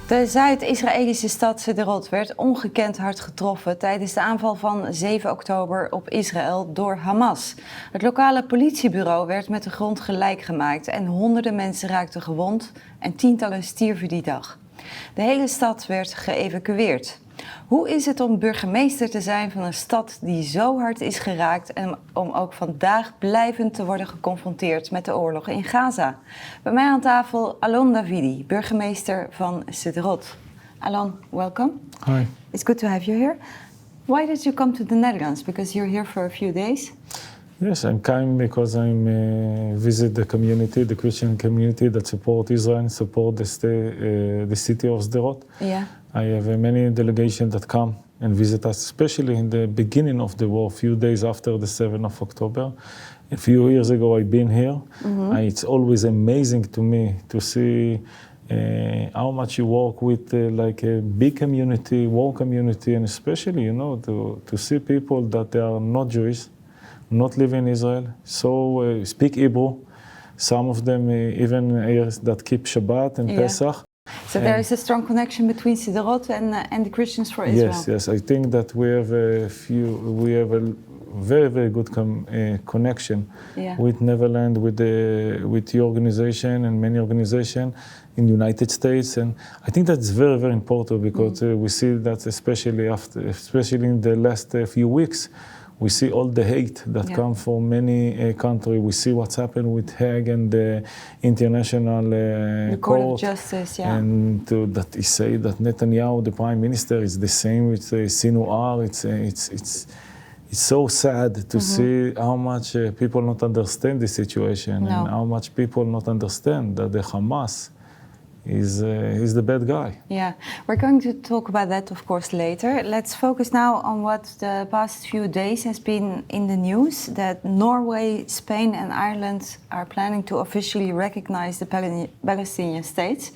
De Zuid-Israëlische stad Sderot werd ongekend hard getroffen tijdens de aanval van 7 oktober op Israël door Hamas. Het lokale politiebureau werd met de grond gelijk gemaakt en honderden mensen raakten gewond en tientallen stierven die dag. De hele stad werd geëvacueerd. Hoe is het om burgemeester te zijn van een stad die zo hard is geraakt en om ook vandaag blijvend te worden geconfronteerd met de oorlog in Gaza? Bij mij aan tafel Alon Davidi, burgemeester van Sderot. Alon, welcome. Hi. It's good to have you here. Why did you come to the Netherlands? Because you're here for a few days. Yes, I'm coming because I visit the community, the Christian community that support Israel and support the city of Sderot. Yeah. I have many delegations that come and visit us, especially in the beginning of the war, a few days after the 7th of October. A few years ago I've been here. Mm-hmm. It's always amazing to me to see how much you work with like a big community, war community, and especially, you know, to see people that they are not Jewish, not live in Israel, so speak Hebrew. Some of them even that keep Shabbat and Pesach. So there is a strong connection between Sderot and the Christians for Israel. Yes. I think that we have a very, very good connection with Netherlands, with the organization and many organizations in the United States, and I think that's very, very important because we see that especially in the last few weeks. We see all the hate that comes from many countries. We see what's happened with Hague and the International the Court of Justice, and that he say that Netanyahu, the Prime Minister, is the same with Sinwar. It's so sad to see how much people not understand the situation and how much people not understand that the Hamas is the bad guy. Yeah, we're going to talk about that, of course, later. Let's focus now on what the past few days has been in the news, that Norway, Spain and Ireland are planning to officially recognize the Palestinian state.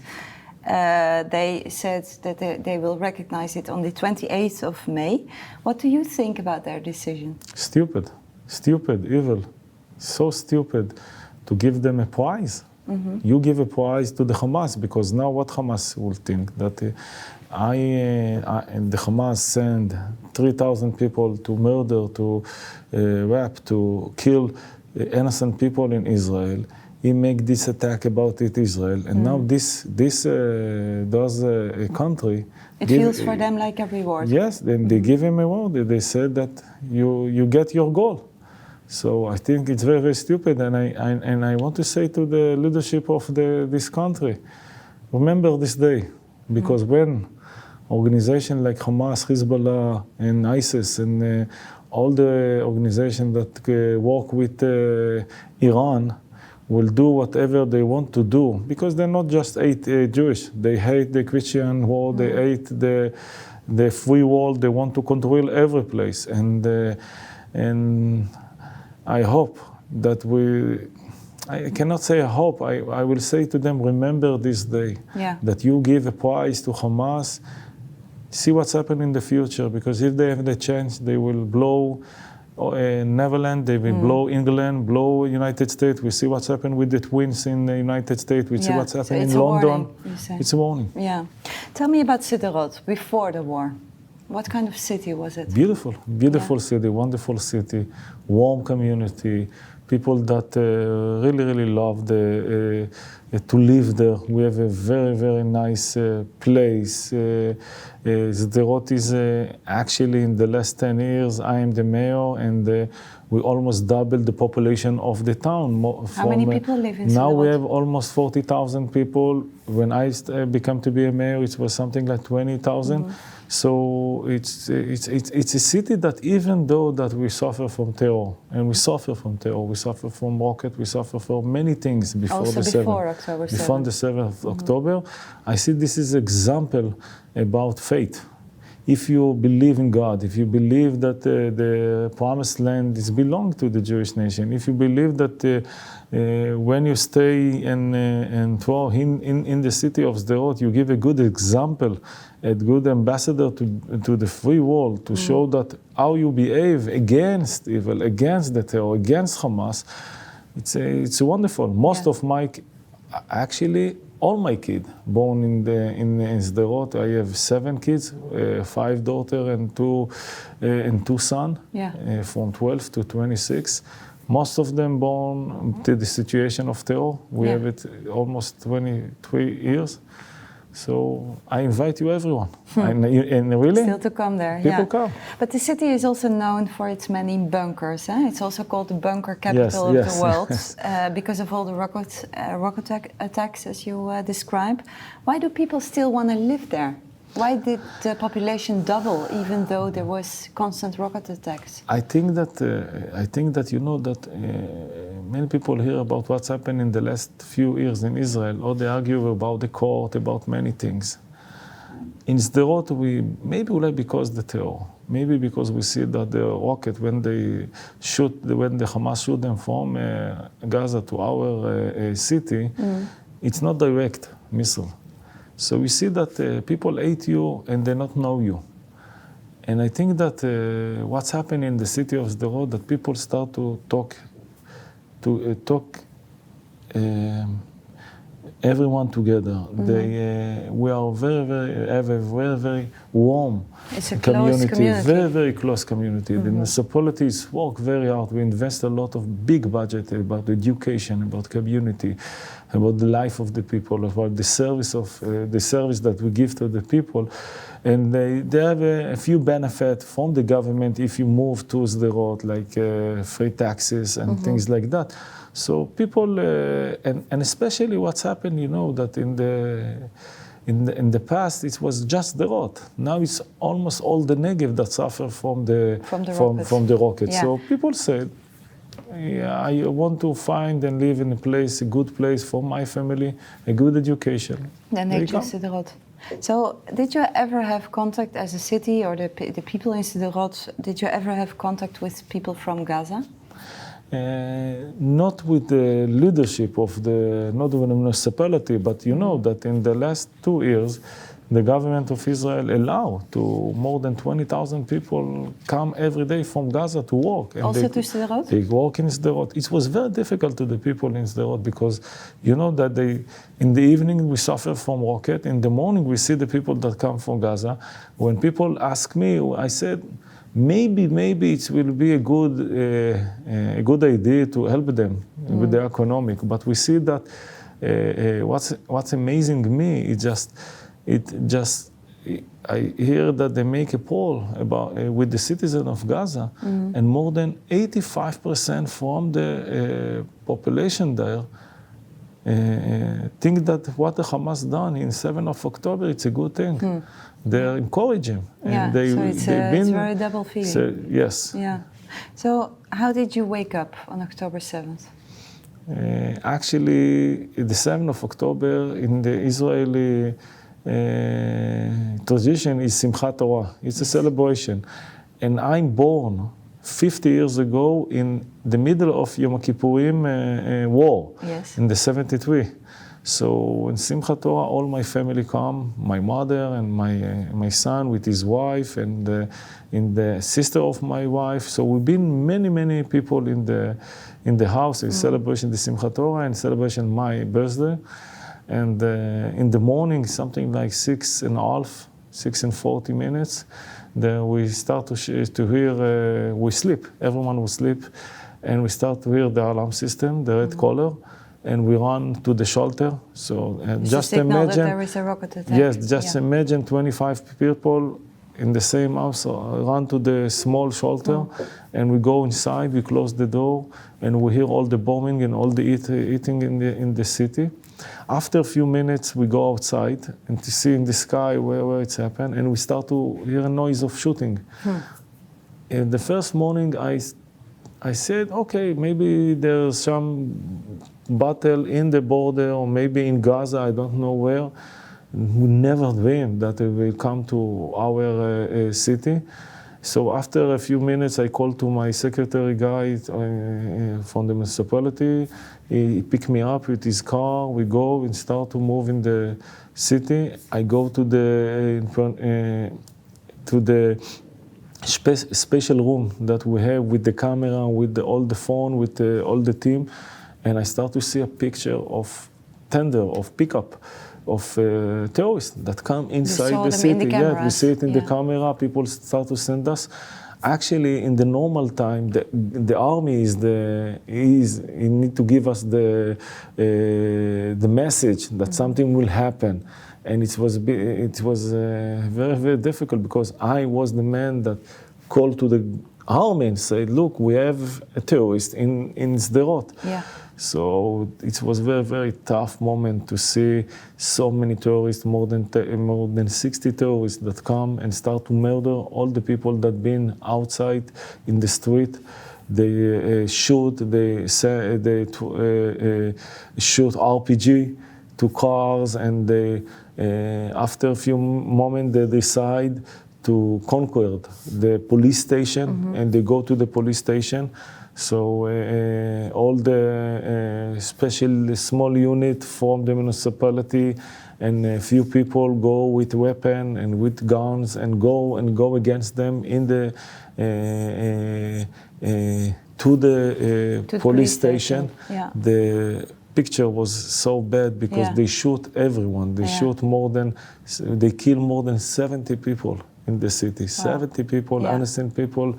They said that they will recognize it on the 28th of May. What do you think about their decision? Stupid, evil, so stupid to give them a prize. Mm-hmm. You give a prize to the Hamas because now what Hamas will think that and the Hamas send 3,000 people to murder, to rape, to kill innocent people in Israel. He make this attack about it Israel, and now this does a country. It feels for them like a reward. Yes, then they give him a reward. They said that you get your goal. So I think it's very, very stupid, and I want to say to the leadership of this country, remember this day, because when organizations like Hamas, Hezbollah, and ISIS, and all the organizations that work with Iran will do whatever they want to do, because they're not just hate Jewish, they hate the Christian world, they hate the free world, they want to control every place, and I hope that I cannot say I hope, I will say to them, remember this day, that you give a prize to Hamas, see what's happening in the future, because if they have the chance, they will blow Netherlands, they will blow England, blow United States. We see what's happened with the twins in the United States, we see what's happening in London. It's a warning. Yeah. Tell me about Sderot before the war. What kind of city was it? Beautiful city, wonderful city, warm community, people that really, really love to live there. We have a very, very nice place. Sderot is actually in the last 10 years, I am the mayor, and we almost doubled the population of the town. How many people live in Sderot? Now we have almost 40,000 people. When I became to be a mayor, it was something like 20,000. So it's a city that even though that we suffer from terror, and we suffer from rocket, we suffer from many things before the 7th of October. I see this is an example about faith. If you believe in God, if you believe that the promised land is belong to the Jewish nation, if you believe that when you stay in the city of Sderot, you give a good example, a good ambassador to the free world, to show that how you behave against evil, against the terror, against Hamas. It's wonderful. Most of my actually, all my kids born in Sderot. I have 7 kids, 5 daughters and two sons, from 12 to 26. Most of them born to the situation of terror. We have it almost 23 years. So I invite you, everyone. And really, still to come there. People come. But the city is also known for its many bunkers. It's also called the bunker capital of the world because of all the rocket attacks, as you describe. Why do people still want to live there? Why did the population double, even though there was constant rocket attacks? I think that you know that many people hear about what's happened in the last few years in Israel, or they argue about the court, about many things. In Sderot, maybe because the terror, maybe because we see that the rocket, when the Hamas shoot them from Gaza to our city, it's not direct missile. So we see that people hate you and they not know you. And I think that what's happened in the city of Sderot, that people start to talk everyone together. We are have a very warm community, very close community. The municipalities work very hard. We invest a lot of big budget about education, about community, about the life of the people, about the service that we give to the people. And they have a few benefits from the government if you move to Sderot, like free taxes and things like that. So people, and especially what's happened, you know, that in the past it was just Sderot. Now it's almost all the Negev that suffer from the rockets. Yeah. So people said, I want to find and live in a good place for my family, a good education. Then they choose Sderot. So did you ever have contact as a city, or the people in Sderot, did you ever have contact with people from Gaza? Not with the leadership of the municipality, but you know that in the last 2 years, the government of Israel allowed to more than 20,000 people come every day from Gaza to work. And also to Sderot? They work in Sderot. It was very difficult to the people in Sderot because you know that in the evening we suffer from rocket. In the morning we see the people that come from Gaza. When people ask me, I said, maybe it will be a good idea to help them with the economic. But we see that what's amazing me is I hear that they make a poll about with the citizens of Gaza, and more than 85% from the population there think that what the Hamas done in 7th of October, it's a good thing. They're encouraging. And it's very double feeling. So, yes. Yeah. So how did you wake up on October 7th? Actually, the 7th of October in the Israeli tradition is Simchat Torah. It's a celebration. And I'm born 50 years ago in the middle of Yom Kippurim war, in the 73. So in Simchat Torah, all my family come, my mother and my son with his wife and the sister of my wife. So we've been many people in the house, in celebration the Simchat Torah and celebration my birthday. And in the morning, something like 6:40 minutes, then we start to hear, we sleep, everyone will sleep, and we start to hear the alarm system, the red color, and we run to the shelter. So just imagine that there is a rocket attack. Yes, just imagine 25 people in the same house run to the small shelter, and we go inside, we close the door, and we hear all the bombing and all the eating in the city. After a few minutes, we go outside and to see in the sky where it's happened, and we start to hear a noise of shooting. In the first morning, I said, okay, maybe there's some battle in the border, or maybe in Gaza, I don't know where. We never dreamed that it will come to our city. So after a few minutes, I called to my secretary guy from the municipality. He picked me up with his car. We go and start to move in the city. I go to the special room that we have with the camera, with all the phone, with all the team, and I start to see a picture of tender of pickup of terrorists that come inside saw the them city. in the Yeah, we see it in the yeah. camera. People start to send us. Actually, in the normal time, the army he need to give us the message that something will happen, and it was very, very difficult because I was the man that called to the army and said, "Look, we have a terrorist in Sderot." Yeah. So it was very, very tough moment to see so many terrorists, more than 60 terrorists that come and start to murder all the people that been outside in the street. They shoot RPG to cars, and they, after a few moments, they decide to conquer the police station, and they go to the police station. So all the special small unit from the municipality and a few people go with weapon and with guns and go against them in the to the police station. Yeah. The picture was so bad because they shoot everyone. They they kill more than 70 people in the city. Wow. 70 people, innocent people.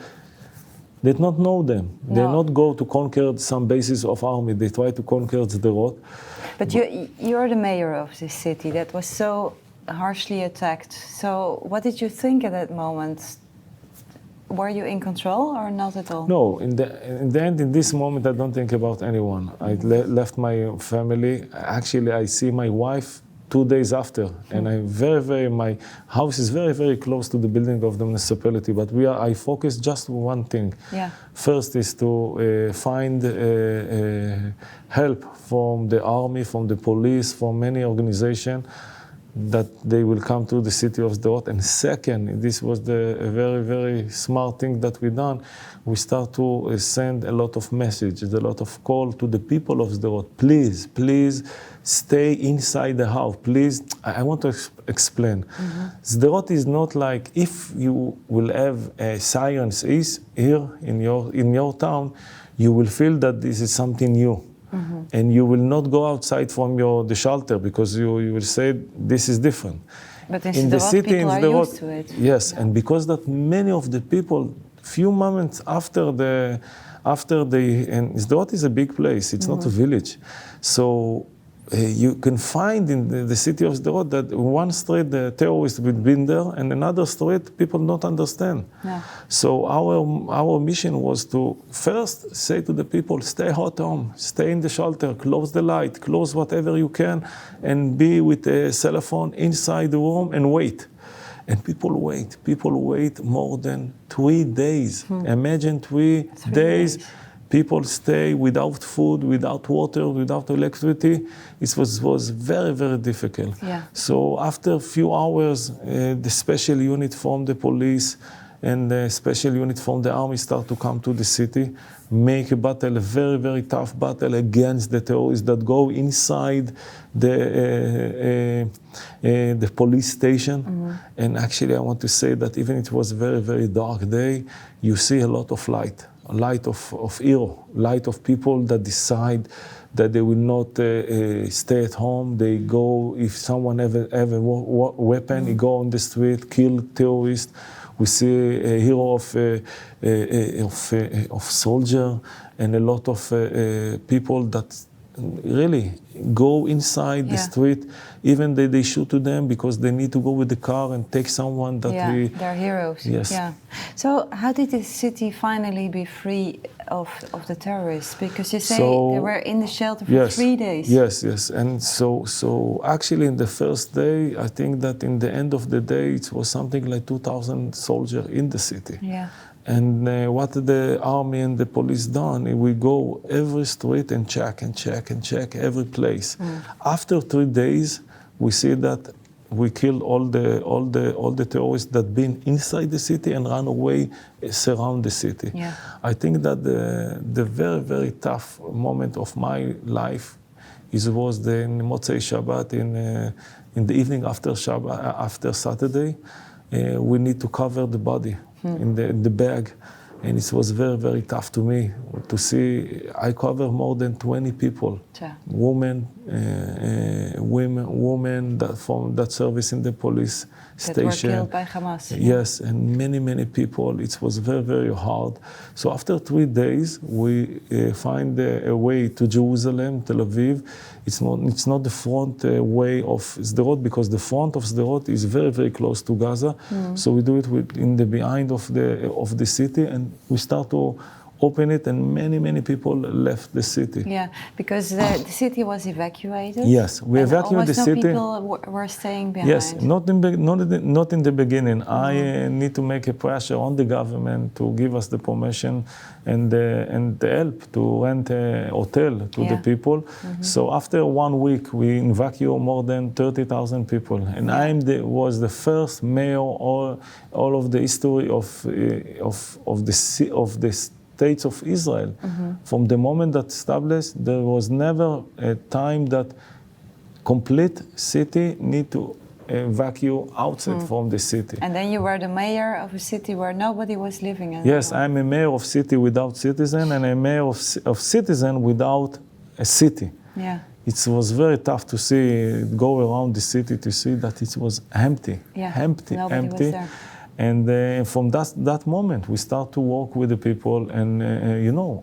They did not know them. No. They not go to conquer some bases of army. They try to conquer Sderot. But you're the mayor of this city that was so harshly attacked. So what did you think at that moment? Were you in control or not at all? No, in the end, in this moment, I don't think about anyone. I left my family. Actually, I see my wife 2 days after, and my house is very, very close to the building of the municipality. But I focus just on one thing. Yeah. First is to find help from the army, from the police, from many organizations that they will come to the city of Sderot. And second, this was the very, very smart thing that we done. We start to send a lot of messages, a lot of call to the people of Sderot. Please, please stay inside the house. Please, I want to explain. Sderot is not like if you will have sirens here in your town, you will feel that this is something new. And you will not go outside from the shelter because you will say this is different. But in the city, people are used to it. Yes, and because that many of the people, few moments after and Sderot is a big place. It's not a village, so you can find in the city of Sderot that one street the terrorists will be there, and another street people don't understand. Yeah. So our mission was to first say to the people, stay at home, stay in the shelter, close the light, close whatever you can, and be with a cell phone inside the room and wait. And people wait more than 3 days. Imagine 3 days. People stay without food, without water, without electricity. It was very, very difficult. Yeah. So after a few hours, the special unit from the police and the special unit from the army start to come to the city, make a battle, a very, very tough battle against the terrorists that go inside the police station. And actually, I want to say that even it was a very, very dark day, you see a lot of light. Light of hero, light of people that decide that they will not stay at home. They go, if someone have a weapon, he go on the street, kill terrorists. We see a hero of soldier and a lot of people that really go inside the street, even they shoot to them because they need to go with the car and take someone that they're heroes. Yes. Yeah. So how did the city finally be free of the terrorists? Because you say they were in the shelter for 3 days. Yes. And so actually in the first day, I think that in the end of the day, it was something like 2,000 soldiers in the city. Yeah. And what the army and the police done, we go every street and check every place. After 3 days, we see that we killed all the terrorists that been inside the city and ran away, surround the city. Yeah. I think that the very, very tough moment of my life was the Motzei Shabbat in the evening after Shabbat, after Saturday. We need to cover the body in the bag, And it was very, very tough to me to see. I cover more than 20 people, Ja. women that service in the police That were station. killed by Hamas. Yes, and many people. It was very, very hard. So after 3 days, we find a way to Jerusalem, Tel Aviv. It's not the front way of Sderot, because the front of Sderot is very, very close to Gaza. So we do it in the behind of the city, and we start to open it, and many people left the city. Yeah, because the city was evacuated. Yes, we evacuated the city. People were staying behind. Yes, not in the beginning. I need to make a pressure on the government to give us the permission and the help to rent a hotel to the people. So after 1 week, we evacuated more than 30,000 people, and I was the first mayor all of the history of the States of Israel. From the moment that established, there was never a time that complete city need to evacuate outside from the city. And then you were the mayor of a city where nobody was living in. Yes, I'm a mayor of city without citizen, and a mayor of citizen without a city. Yeah. It was very tough to see, go around the city to see that it was empty, Nobody was there. And from that moment, we start to work with the people, and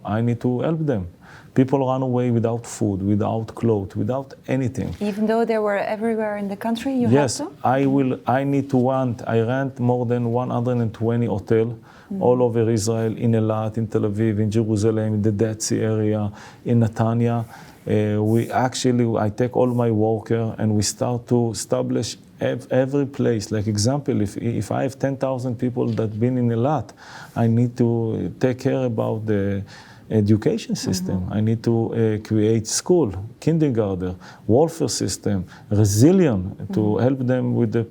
I need to help them. People run away without food, without clothes, without anything. Even though they were everywhere in the country, you had to? I rent more than 120 hotels all over Israel, in Eilat, in Tel Aviv, in Jerusalem, in the Dead Sea area, in Netanya. I take all my workers, and we start to establish every place. Like example, if I have 10,000 people that been in Eilat, I need to take care about the education system. I need to create school, kindergarten, welfare system, resilience, to help them with the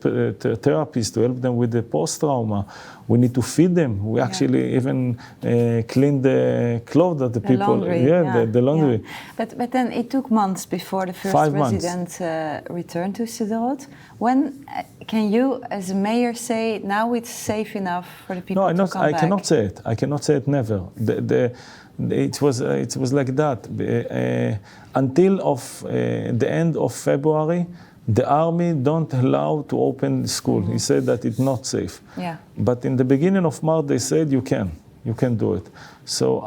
therapists, to help them with the post-trauma. We need to feed them. We actually even clean the clothes that the people... Laundry, the laundry. Yeah. But then it took months before the first 5 months. resident returned to Sderot. When can you, as a mayor, say, now it's safe enough for the people to come back? I cannot say it. I cannot say it never. It was like that. Until the end of February, the army don't allow to open the school. He said that it's not safe. Yeah. But in the beginning of March, they said you can do it. So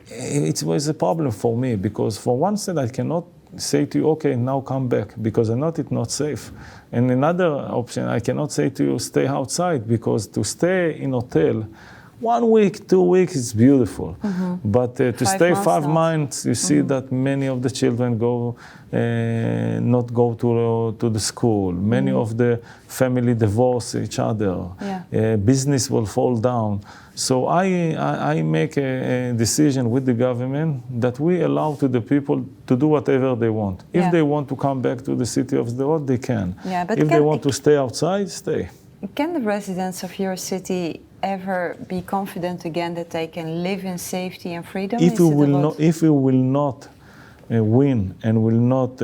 it was a problem for me, because for one side I cannot say to you, okay, now come back, because I know it's not safe. And another option, I cannot say to you, stay outside, because to stay in hotel 1 week, 2 weeks is beautiful. But to stay 5 months, you see that many of the children not go to the school. Many of the family divorce each other. Yeah. Business will fall down. So I make a decision with the government that we allow to the people to do whatever they want. If they want to come back to the city of Sderot, they can. Yeah, but if they want to stay outside, stay. Can the residents of your city ever be confident again that they can live in safety and freedom? If we will not win and will not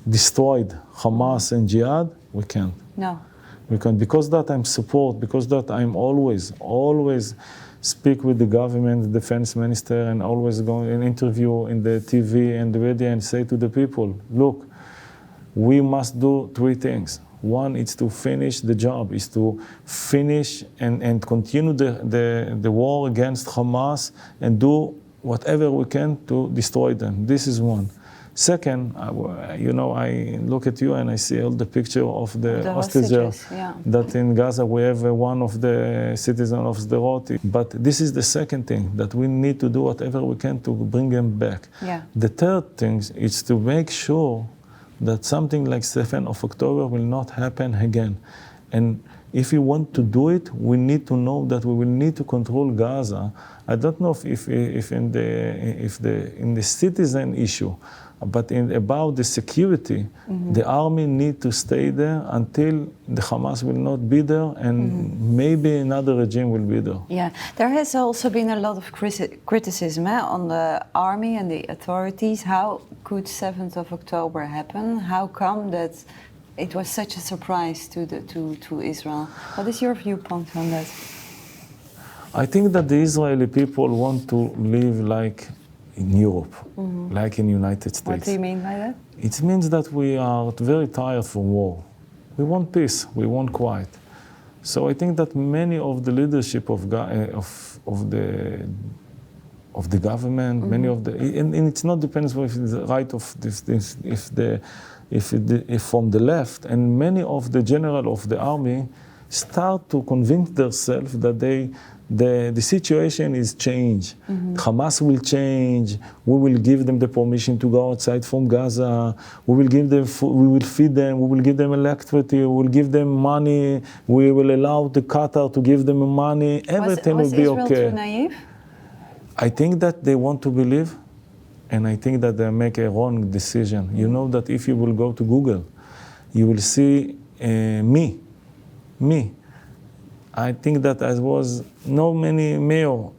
destroy Hamas and jihad, we can't. No. We can't. Because that I'm support, because that I'm always speak with the government, the defense minister, and always go and interview in the TV and the radio and say to the people, look, we must do 3 things. One is to finish the job, is to finish and continue the war against Hamas and do whatever we can to destroy them. This is one. Second, I look at you and I see all the picture of the hostages. Yeah. That in Gaza we have one of the citizens of Sderot. But this is the second thing, that we need to do whatever we can to bring them back. Yeah. The third thing is to make sure that something like 7th of October will not happen again. And if we want to do it, we need to know that we will need to control Gaza. I don't know if in the citizen issue, but about the security, the army need to stay there until the Hamas will not be there, and maybe another regime will be there. Yeah, there has also been a lot of criticism on the army and the authorities. How could 7th of October happen? How come that it was such a surprise to Israel? What is your viewpoint on that? I think that the Israeli people want to live like in Europe, like in United States. What do you mean by that? It means that we are very tired from war. We want peace, we want quiet. So I think that many of the leadership of the government, many of the, and it's not depends if it's the right of this if from the left, and many of the general of the army start to convince themselves that the situation is changed. Hamas will change. We will give them the permission to go outside from Gaza. We will give them food, we will feed them. We will give them electricity. We will give them money. We will allow the Qatar to give them money. Everything will be okay. Was Israel too naive? I think that they want to believe, and I think that they make a wrong decision. You know that if you will go to Google, you will see me. I think that I was no many mayor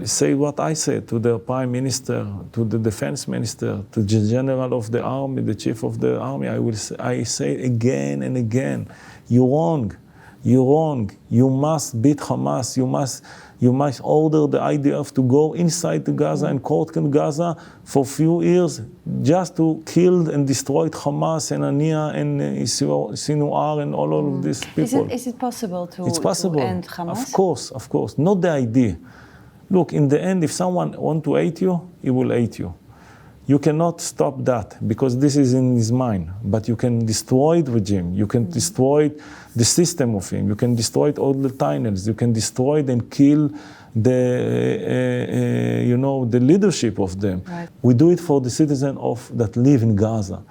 say what I said to the prime minister, to the defense minister, to the general of the army, the chief of the army. I say again and again, you're wrong. You must beat Hamas. You must order the IDF to go inside the Gaza and conquer Gaza for few years just to kill and destroy Hamas and Ania and Sinwar and all of these people. Is it possible to end Hamas? Of course. Not the idea. Look, in the end, if someone wants to hate you, he will hate you. You cannot stop that because this is in his mind. But you can destroy the regime. You can destroy the system of him. You can destroy all the tunnels. You can destroy and kill the leadership of them. Right. We do it for the citizens that live in Gaza.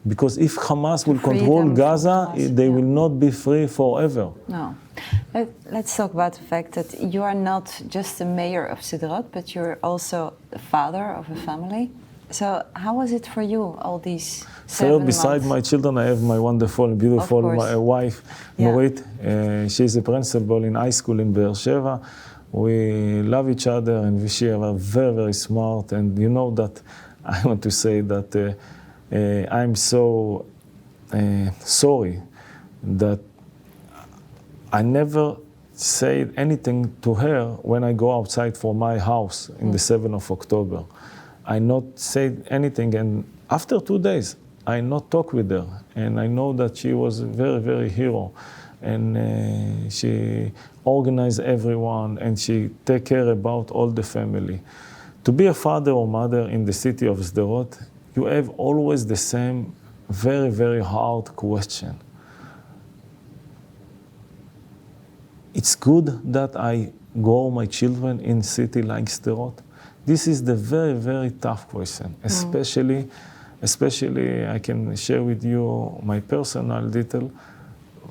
Because if Hamas will control Gaza, they will not be free forever. No. Let's talk about the fact that you are not just the mayor of Sderot, but you're also the father of a family. So how was it for you, all these 7 months? Beside my children, I have my wonderful, beautiful wife, Norit. She's a principal in high school in Be'er Sheva. We love each other and we are very, very smart. And you know that I want to say that I'm so sorry that I never said anything to her when I go outside from my house in the 7th of October. I not said anything, and after 2 days, I not talk with her, and I know that she was a very, very hero, and she organized everyone, and she take care about all the family. To be a father or mother in the city of Sderot, you have always the same very, very hard question. It's good that I grow my children in city like Sderot. This is the very, very tough question, especially I can share with you my personal detail.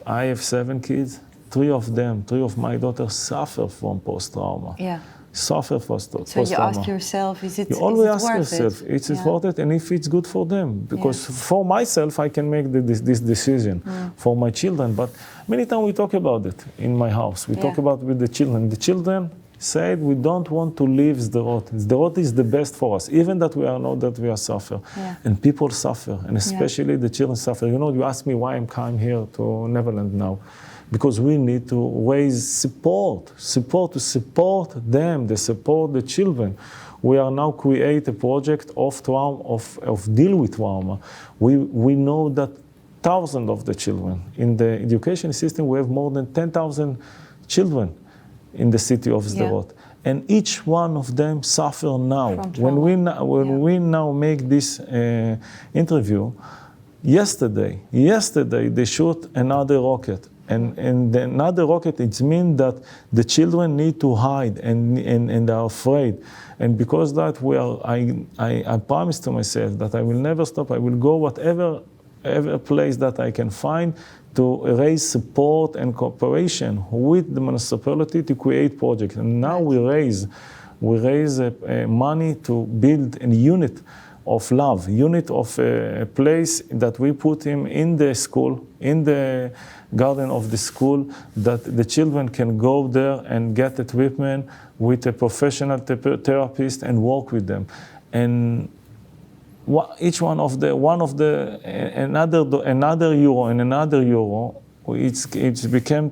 I have 7 kids. 3 of my daughters suffer from post-trauma. Yeah. Suffer from post-trauma. So you ask yourself, is it worth it? You always ask yourself, is it worth it, and if it's good for them. Because for myself, I can make this decision for my children. But many times we talk about it in my house. We talk about with the children. The children said we don't want to leave Sderot. Sderot is the best for us, even that we are not that we are suffer. Yeah. And people suffer, and especially the children suffer. You know, you ask me why I'm coming here to Netherlands now. Because we need to raise support to support them, to support the children. We are now create a project of trauma, of deal with trauma. We know that thousands of the children in the education system, we have more than 10,000 children in the city of Sderot. And each one of them suffer now. When we now make this interview, yesterday they shoot another rocket. And another rocket, it means that the children need to hide and are afraid. And because that I promised to myself that I will never stop. I will go whatever place that I can find to raise support and cooperation with the municipality to create projects. And now we raise money to build a unit of love, unit of a place that we put him in the school, in the garden of the school, that the children can go there and get equipment with a professional therapist and work with them. And each another euro and another euro It's became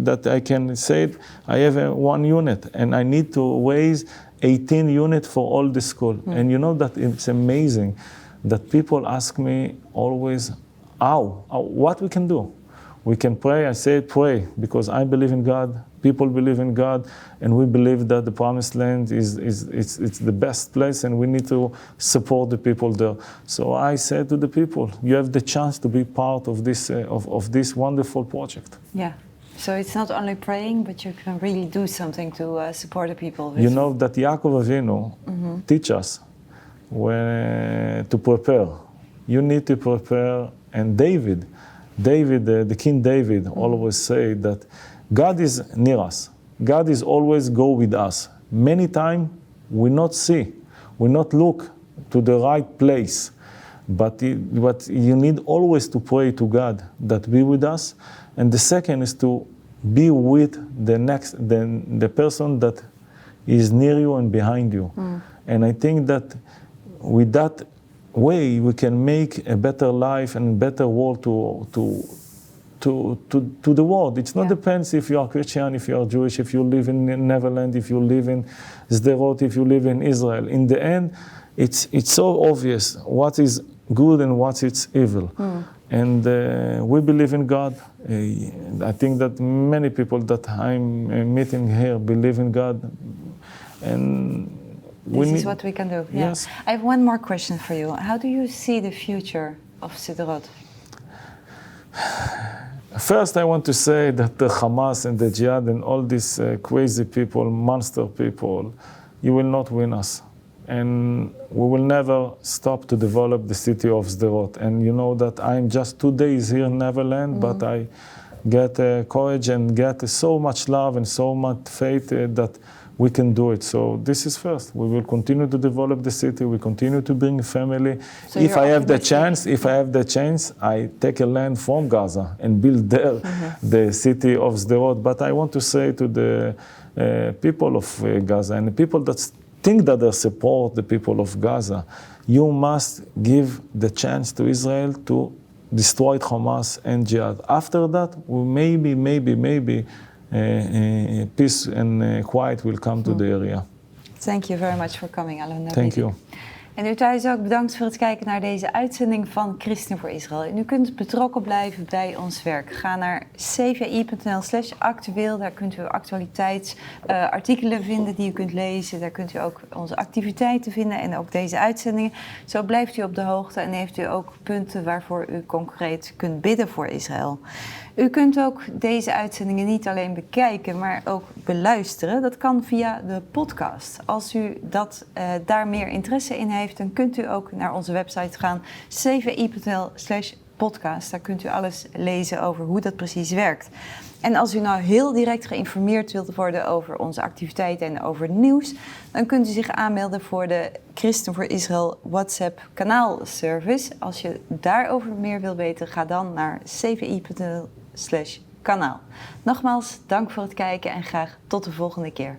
that I can say I have one unit and I need to raise 18 units for all the school. And you know that it's amazing that people ask me always, what we can do? We can pray. I say pray because I believe in God. People believe in God, and we believe that the Promised Land it's the best place, and we need to support the people there. So I said to the people, you have the chance to be part of this wonderful project. Yeah. So it's not only praying, but you can really do something to support the people. You know that Yaakov Avinu teach us to prepare. You need to prepare, and David, the King David, always say that God is near us. God is always go with us. Many times we not see, we not look to the right place, but you need always to pray to God that be with us. And the second is to be with the person that is near you and behind you. And I think that with that way we can make a better life and better world to the world. It's not depends if you are Christian, if you are Jewish, if you live in Netherlands, if you live in Sderot, if you live in Israel. In the end, it's so obvious what is good and what is evil. And we believe in God. I think that many people that I'm meeting here believe in God. And this is what we can do. Yeah. Yes. I have one more question for you. How do you see the future of Sderot? First, I want to say that the Hamas and the Jihad and all these crazy people, monster people, you will not win us. And we will never stop to develop the city of Sderot. And you know that I'm just 2 days here in Netherlands, but I get courage and get so much love and so much faith that we can do it. So this is first. We will continue to develop the city. We continue to bring family. So if I have the chance, I take a land from Gaza and build there the city of Sderot. But I want to say to the people of Gaza and the people that think that they support the people of Gaza, you must give the chance to Israel to destroy Hamas and Jihad. After that, we maybe peace and quiet will come to the area. Thank you very much for coming, Alon Davidi. Thank you. En u thuis ook bedankt voor het kijken naar deze uitzending van Christen voor Israël. En u kunt betrokken blijven bij ons werk. Ga naar cvi.nl/actueel. Daar kunt u actualiteitsartikelen vinden die u kunt lezen. Daar kunt u ook onze activiteiten vinden en ook deze uitzendingen. Zo blijft u op de hoogte en heeft u ook punten waarvoor u concreet kunt bidden voor Israël. U kunt ook deze uitzendingen niet alleen bekijken, maar ook beluisteren. Dat kan via de podcast. Als u daar meer interesse in heeft, dan kunt u ook naar onze website gaan, cvi.nl/podcast. Daar kunt u alles lezen over hoe dat precies werkt. En als u nou heel direct geïnformeerd wilt worden over onze activiteiten en over nieuws, dan kunt u zich aanmelden voor de Christen voor Israël WhatsApp kanaalservice. Als je daarover meer wilt weten, ga dan naar cvi.nl/kanaal. Nogmaals, dank voor het kijken en graag tot de volgende keer.